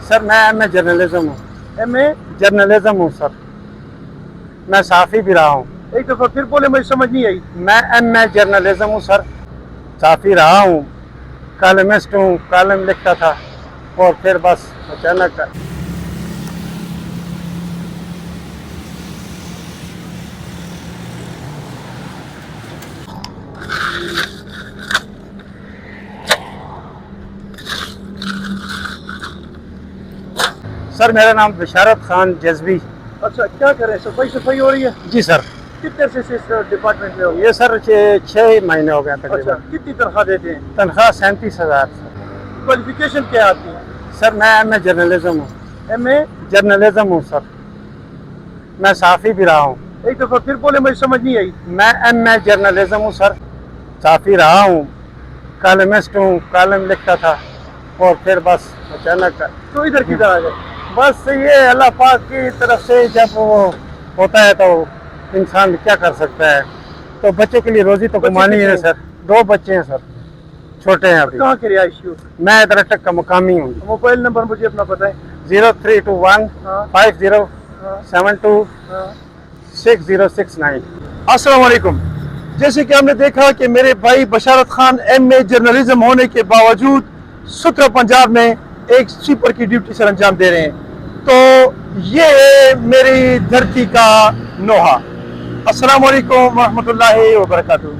Sir मैं M A journalism हूँ। MA. Journalism हूँ सर। मैं साफ़ी भी रहा हूँ। एक दफा फिर बोले, मुझे समझ नहीं आई। मैं एम ए जर्नलिज्म हूँ सर। साफ़ी रहा हूँ, कॉलमिस्ट हूँ, कॉलम लिखता था और फिर बस अचानक। सर मेरा नाम बिशारत खान जज्बी। अच्छा, क्या करें, सफाई सफाई हो रही है? जी सर। कितने अरसे से इस डिपार्टमेंट में हो? ये सर 6 महीने हो गए अच्छा, तकरीबन। कितनी तनख्वाह देते हैं? तनख्वाह 37,000 सर। क्वालिफिकेशन क्या आती है? सर मैं एम ए जर्नलिज्म हूँ। एमए। जर्नलिज्म हूँ सर। मैं साफ़ी भी रहा हूँ। एक दफा फिर बोले, मुझे समझ नहीं आई। मैं एम ए जर्नलिज्म हूँ सर। साफ़ी रहा हूँ, कॉलमिस्ट हूँ, कॉलम लिखता था और फिर बस अचानक। तो इधर किधर आ गए? बस ये अल्लाह पाक की तरफ से जब वो होता है तो इंसान क्या कर सकता है। तो बच्चे के लिए रोजी तो बच्चे कमानी कितने है हैं? सर। 2 बच्चे हैं सर, छोटे हैं अभी। कहाँ के रिहायशी हो? मैं इधर तक का मुकामी हूँ। मोबाइल नंबर मुझे अपना बताएं। 0321 हाँ 50 हाँ 72 हाँ। 6069। अस्सलाम वालेकुम। जैसे कि हमने देखा कि मेरे भाई बशारत खान एमए जर्नलिज्म होने के बावजूद सुतरा पंजाब में एक स्वीपर की ड्यूटी सर अंजाम दे रहे हैं। तो ये है मेरी धरती का नोहा। अस्सलाम वालेकुम वरहमतुल्लाहि वबरकातुहू।